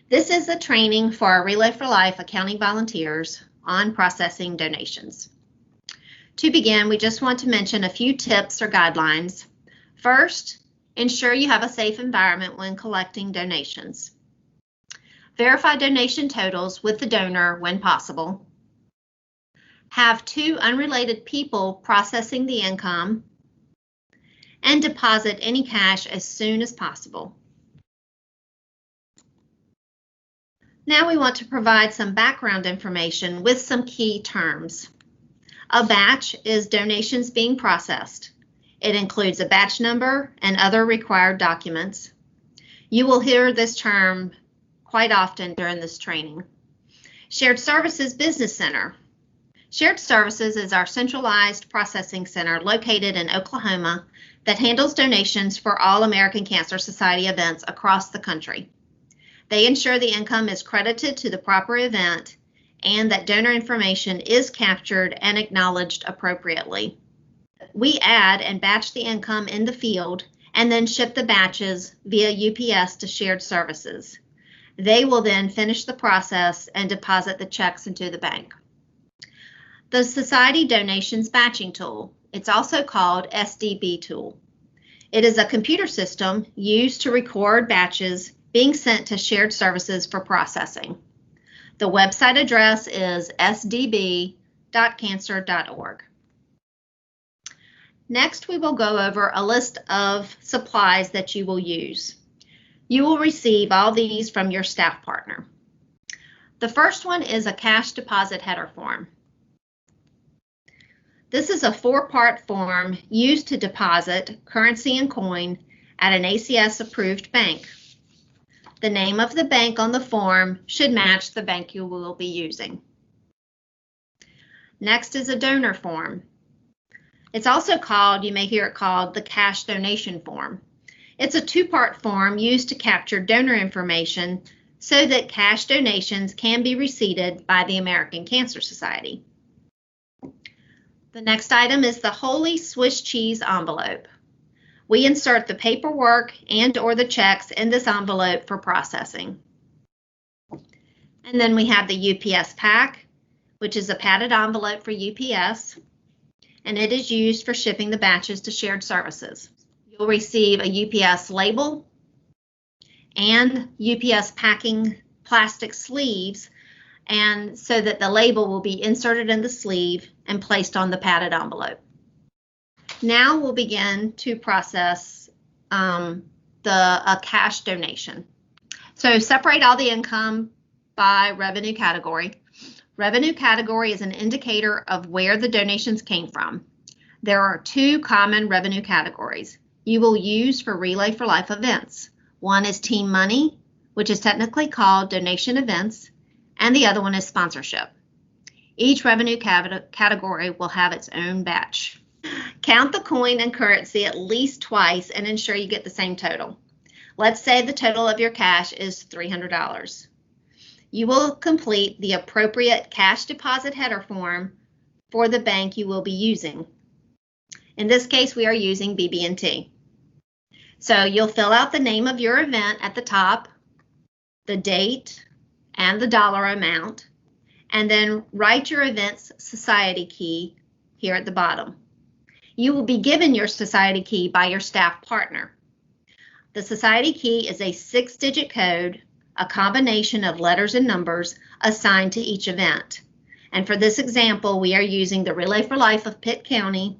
This is a training for our Relay for Life accounting volunteers on processing donations. To begin, we just want to mention a few tips or guidelines. First, ensure you have a safe environment when collecting donations. Verify donation totals with the donor when possible. Have 2 unrelated people processing the income, and deposit any cash as soon as possible. Now we want to provide some background information with some key terms. A batch is donations being processed. It includes a batch number and other required documents. You will hear this term quite often during this training. Shared Services Business Center. Shared Services is our centralized processing center located in Oklahoma that handles donations for all American Cancer Society events across the country. They ensure the income is credited to the proper event and that donor information is captured and acknowledged appropriately. We add and batch the income in the field and then ship the batches via UPS to Shared Services. They will then finish the process and deposit the checks into the bank. The Society Donations Batching Tool. It's also called SDB tool. It is a computer system used to record batches being sent to Shared Services for processing. The website address is sdb.cancer.org. Next, we will go over a list of supplies that you will use. You will receive all these from your staff partner. The first one is a cash deposit header form. This is a 4-part form used to deposit currency and coin at an ACS approved bank. The name of the bank on the form should match the bank you will be using. Next is a donor form. It's also called, you may hear it called, the cash donation form. It's a 2-part form used to capture donor information so that cash donations can be receipted by the American Cancer Society. The next item is the Holy Swiss Cheese envelope. We insert the paperwork and/or the checks in this envelope for processing. And then we have the UPS pack, which is a padded envelope for UPS, and it is used for shipping the batches to Shared Services. You'll receive a UPS label and UPS packing plastic sleeves, and so that the label will be inserted in the sleeve and placed on the padded envelope. Now we'll begin to process a cash donation. So separate all the income by revenue category. Revenue category is an indicator of where the donations came from. There are 2 common revenue categories you will use for Relay for Life events. One is team money, which is technically called donation events, and the other one is sponsorship. Each revenue category will have its own batch. Count the coin and currency at least twice and ensure you get the same total. Let's say the total of your cash is $300. You will complete the appropriate cash deposit header form for the bank you will be using. In this case, we are using BB&T. So you'll fill out the name of your event at the top, the date, and the dollar amount, and then write your event's society key here at the bottom. You will be given your society key by your staff partner. The society key is a 6-digit code, a combination of letters and numbers assigned to each event. And for this example, we are using the Relay for Life of Pitt County,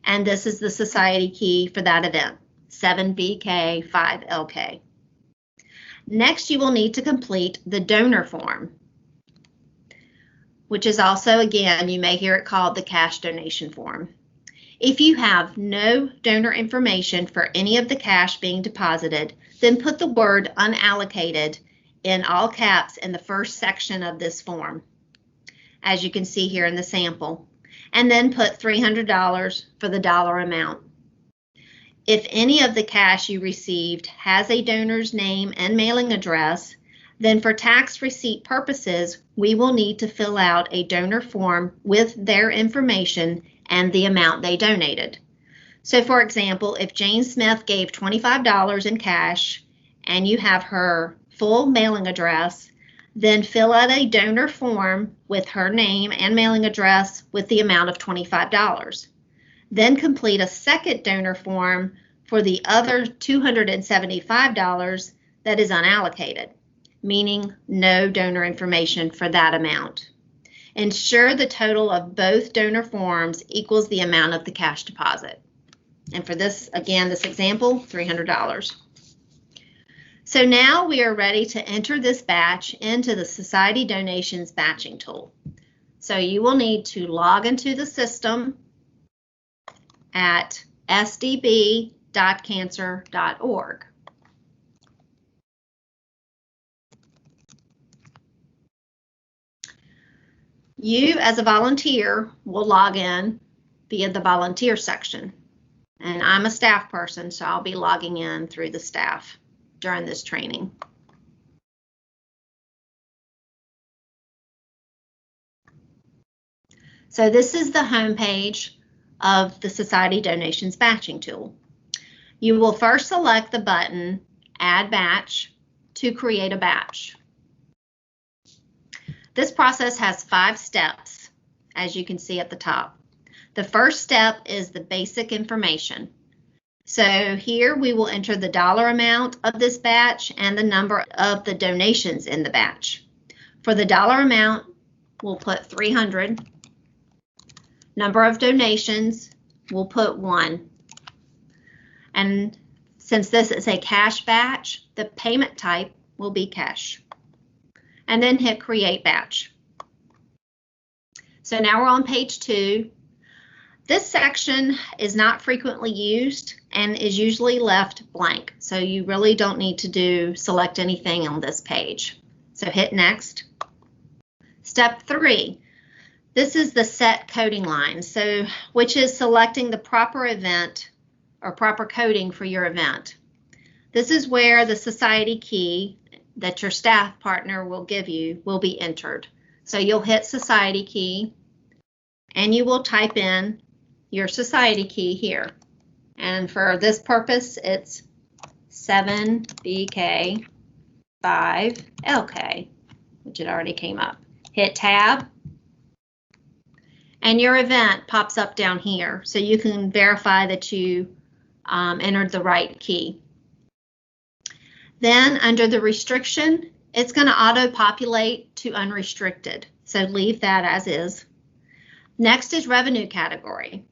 and this is the society key for that event, 7BK5LK. Next, you will need to complete the donor form, which is also, again, you may hear it called the cash donation form. If you have no donor information for any of the cash being deposited, then put the word unallocated in all caps in the first section of this form, as you can see here in the sample, and then put $300 for the dollar amount. If any of the cash you received has a donor's name and mailing address, then for tax receipt purposes, we will need to fill out a donor form with their information and the amount they donated. So for example, if Jane Smith gave $25 in cash and you have her full mailing address, then fill out a donor form with her name and mailing address with the amount of $25. Then complete a second donor form for the other $275 that is unallocated, meaning no donor information for that amount. Ensure the total of both donor forms equals the amount of the cash deposit. And for this, again, this example, $300. So now we are ready to enter this batch into the Society Donations batching tool. So you will need to log into the system at sdb.cancer.org. You, as a volunteer, will log in via the volunteer section. And I'm a staff person, so I'll be logging in through the staff during this training. So this is the home page of the Society Donations batching tool. You will first select the button Add Batch to create a batch. This process has 5 steps, as you can see at the top. The first step is the basic information. So here we will enter the dollar amount of this batch and the number of the donations in the batch. For the dollar amount, we'll put 300. Number of donations, we'll put 1. And since this is a cash batch, the payment type will be cash. And then hit Create Batch. So now we're on page 2. This section is not frequently used and is usually left blank. So you really don't need to select anything on this page. So hit Next. Step 3. This is the set coding line, which is selecting the proper event or proper coding for your event. This is where the society key that your staff partner will give you will be entered. So you'll hit Society Key and you will type in your society key here. And for this purpose, it's 7BK5LK, which it already came up. Hit Tab. And your event pops up down here, so you can verify that you entered the right key. Then under the restriction, it's going to auto-populate to unrestricted, so leave that as is. Next is revenue category.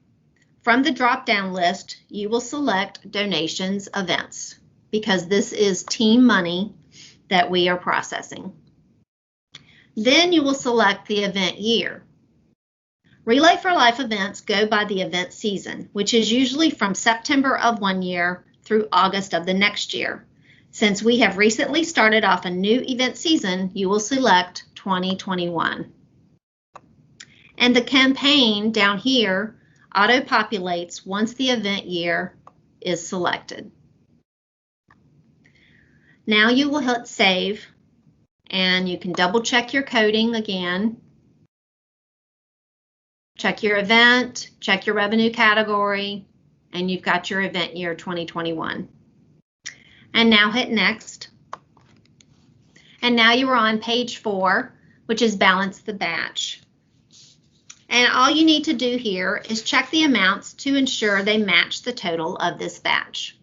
From the drop-down list, you will select Donations Events, because this is team money that we are processing. Then you will select the event year. Relay for Life events go by the event season, which is usually from September of one year through August of the next year. Since we have recently started off a new event season, you will select 2021. And the campaign down here auto-populates once the event year is selected. Now you will hit Save, and you can double check your coding again. Check your event, check your revenue category, and you've got your event year 2021. And now hit Next. And now you are on page 4, which is Balance the Batch. And all you need to do here is check the amounts to ensure they match the total of this batch.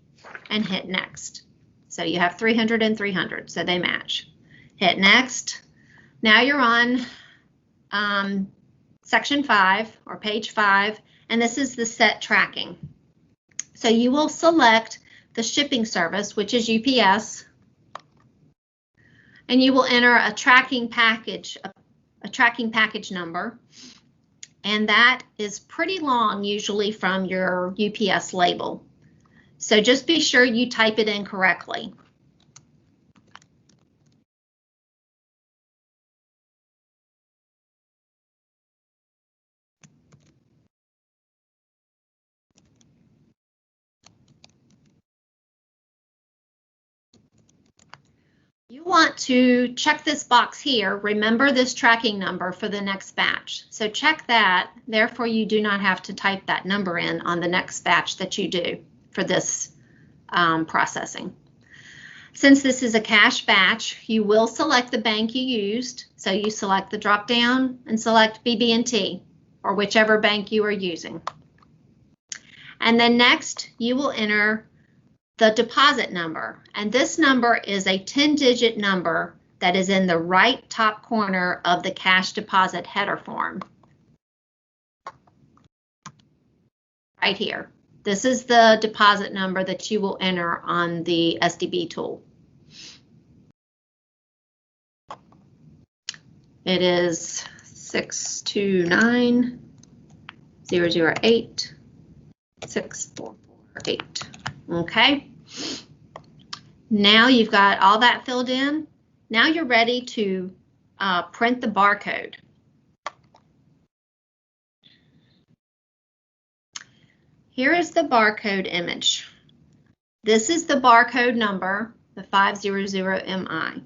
And hit Next. So you have 300 and 300, so they match. Hit Next. Now you're on section 5 or page 5, and this is the set tracking. So you will select the shipping service, which is UPS, and you will enter a tracking package number, and that is pretty long usually from your UPS label. So just be sure you type it in correctly. You want to check this box here. Remember this tracking number for the next batch. So check that. Therefore, you do not have to type that number in on the next batch that you do for this processing. Since this is a cash batch, you will select the bank you used. So you select the drop down and select BB&T or whichever bank you are using. And then next, you will enter the deposit number. And this number is a 10-digit number that is in the right top corner of the cash deposit header form. Right here. This is the deposit number that you will enter on the SDB tool. It is 629-008-6448. Okay. Now you've got all that filled in. Now you're ready to print the barcode. Here is the barcode image. This is the barcode number, the 500MI.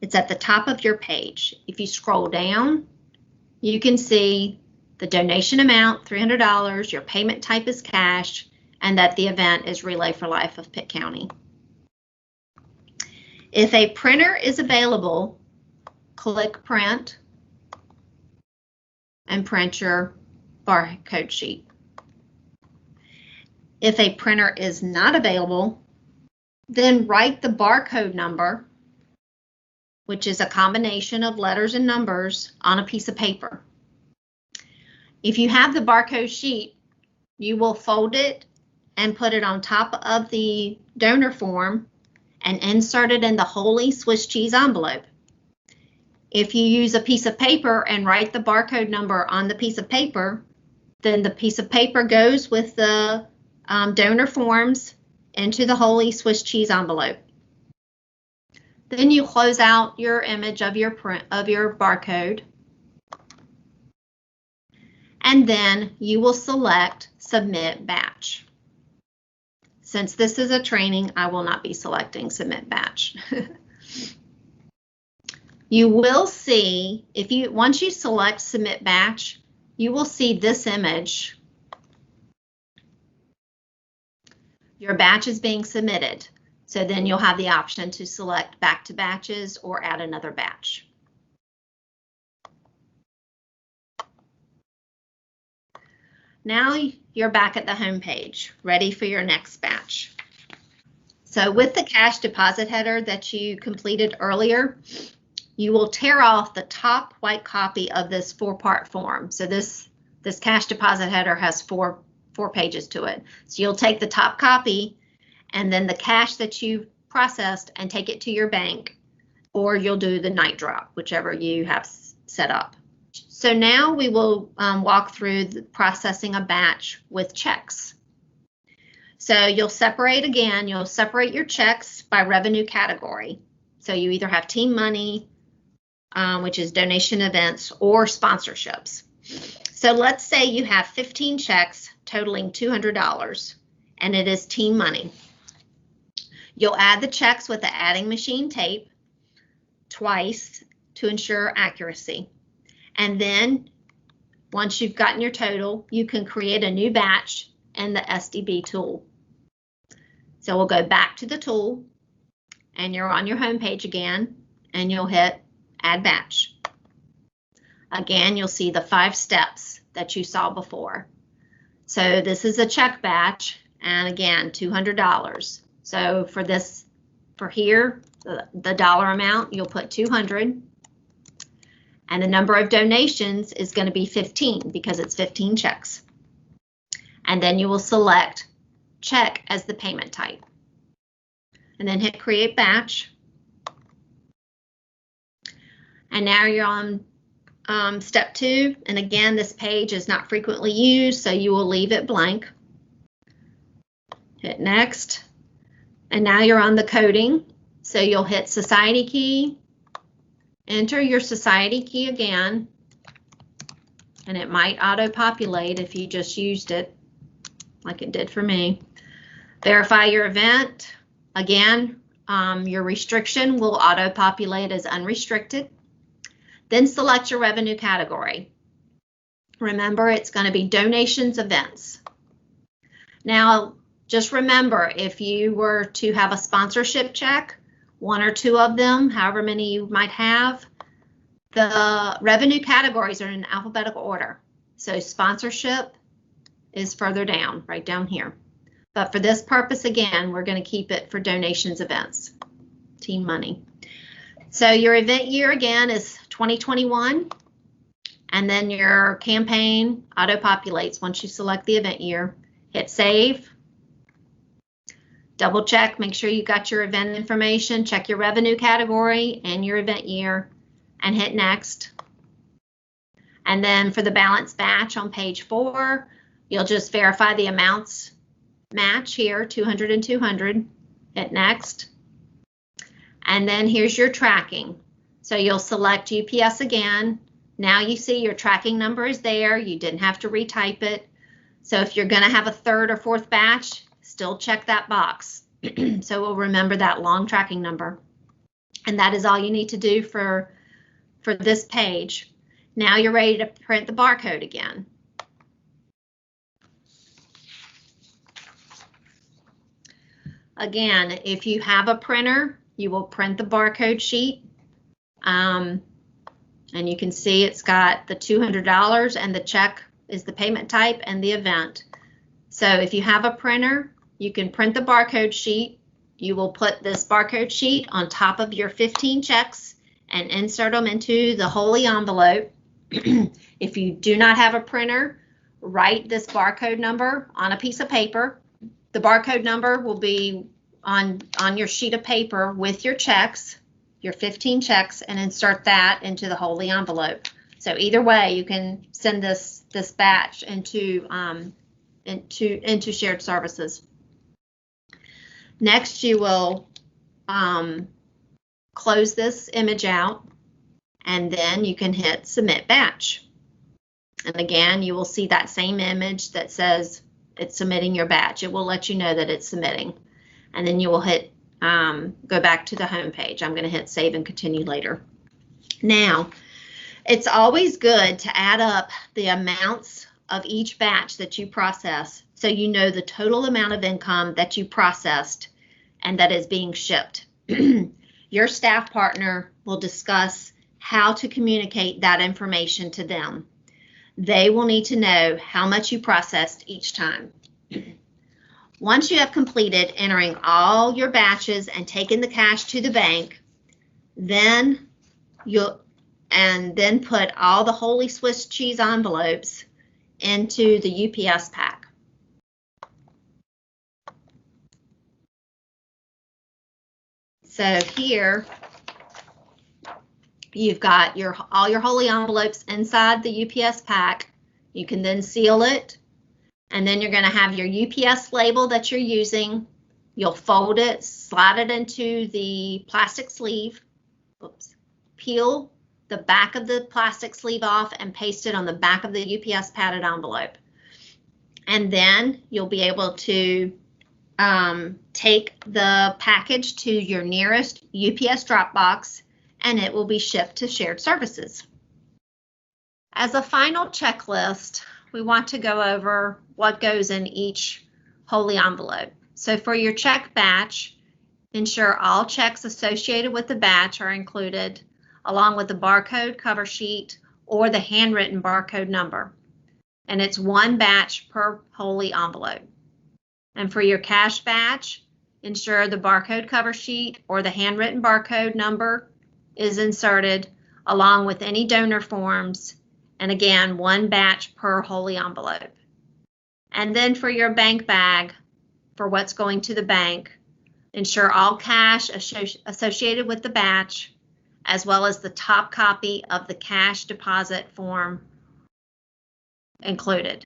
It's at the top of your page. If you scroll down, you can see the donation amount, $300, your payment type is cash, and that the event is Relay for Life of Pitt County. If a printer is available, click Print and print your barcode sheet. If a printer is not available, then write the barcode number, which is a combination of letters and numbers, on a piece of paper. If you have the barcode sheet, you will fold it and put it on top of the donor form and insert it in the Holy Swiss cheese envelope. If you use a piece of paper and write the barcode number on the piece of paper, then the piece of paper goes with the donor forms into the Holy Swiss cheese envelope. Then you close out your image of your barcode, and then you will select Submit Batch. Since this is a training, I will not be selecting Submit Batch. You will see, once you select Submit Batch, you will see this image. Your batch is being submitted. So then you'll have the option to select back to batches or add another batch. Now you're back at the home page, ready for your next batch. So with the cash deposit header that you completed earlier, you will tear off the top white copy of this 4-part form. So this cash deposit header has four pages to it. So you'll take the top copy and then the cash that you processed and take it to your bank, or you'll do the night drop, whichever you have set up. So now we will walk through the processing a batch with checks. So you'll separate your checks by revenue category. So you either have team money, which is donation events, or sponsorships. So let's say you have 15 checks totaling $200, and it is team money. You'll add the checks with the adding machine tape twice to ensure accuracy. And then once you've gotten your total, you can create a new batch in the SDB tool. So we'll go back to the tool, and you're on your home page again, and you'll hit Add Batch. Again, you'll see the 5 steps that you saw before. So this is a check batch, and again, $200. So for here, the dollar amount, you'll put 200. And the number of donations is going to be 15 because it's 15 checks. And then you will select check as the payment type. And then hit Create Batch. And now you're on step 2. And again, this page is not frequently used, so you will leave it blank. Hit Next. And now you're on the coding. So you'll hit Society Key. Enter your society key again, and it might auto-populate if you just used it, like it did for me. Verify your event. Again, your restriction will auto-populate as unrestricted. Then select your revenue category. Remember, it's going to be donations events. Now, just remember, if you were to have a sponsorship check, one or two of them, however many you might have. The revenue categories are in alphabetical order. So sponsorship is further down, right down here. But for this purpose, again, we're going to keep it for donations, events, team money. So your event year, again, is 2021. And then your campaign auto-populates once you select the event year. Hit save. Double check, make sure you got your event information, check your revenue category and your event year, and hit next. And then for the balance batch on page 4, you'll just verify the amounts match here, 200 and 200. Hit next. And then here's your tracking. So you'll select UPS again. Now you see your tracking number is there. You didn't have to retype it. So if you're going to have a third or fourth batch, still check that box. So we'll remember that long tracking number. And that is all you need to do for this page. Now you're ready to print the barcode again. Again, if you have a printer, you will print the barcode sheet. And you can see it's got the $200 and the check is the payment type and the event. So if you have a printer, you can print the barcode sheet. You will put this barcode sheet on top of your 15 checks and insert them into the Holy envelope. If you do not have a printer, write this barcode number on a piece of paper. The barcode number will be on your sheet of paper with your checks, your 15 checks, and insert that into the Holy envelope. So either way, you can send this batch into shared services. Next, you will close this image out, and then you can hit Submit Batch. And again, you will see that same image that says it's submitting your batch. It will let you know that it's submitting. And then you will hit go back to the home page. I'm going to hit Save and Continue later. Now, it's always good to add up the amounts of each batch that you process so you know the total amount of income that you processed and that is being shipped. Your staff partner will discuss how to communicate that information to them. They will need to know how much you processed each time. Once you have completed entering all your batches and taken the cash to the bank, then put all the Holy Swiss cheese envelopes into the UPS pack. So here you've got all your Holy envelopes inside the UPS pack. You can then seal it, and then you're going to have your UPS label that you're using. You'll fold it, slide it into the plastic sleeve. Oops. Peel the back of the plastic sleeve off and paste it on the back of the UPS padded envelope. And then you'll be able to take the package to your nearest UPS drop box, and it will be shipped to shared services. As a final checklist, we want to go over what goes in each Holy envelope. So for your check batch, ensure all checks associated with the batch are included, along with the barcode cover sheet or the handwritten barcode number. And it's one batch per Holy envelope. And for your cash batch, ensure the barcode cover sheet or the handwritten barcode number is inserted, along with any donor forms, and again, one batch per Holy envelope. And then for your bank bag, for what's going to the bank, ensure all cash associated with the batch, as well as the top copy of the cash deposit form included.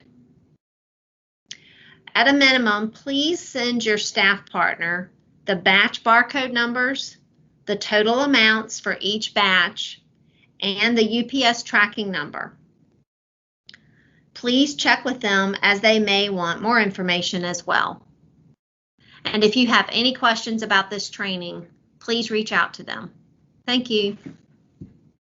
At a minimum, please send your staff partner the batch barcode numbers, the total amounts for each batch, and the UPS tracking number. Please check with them, as they may want more information as well. And if you have any questions about this training, please reach out to them. Thank you.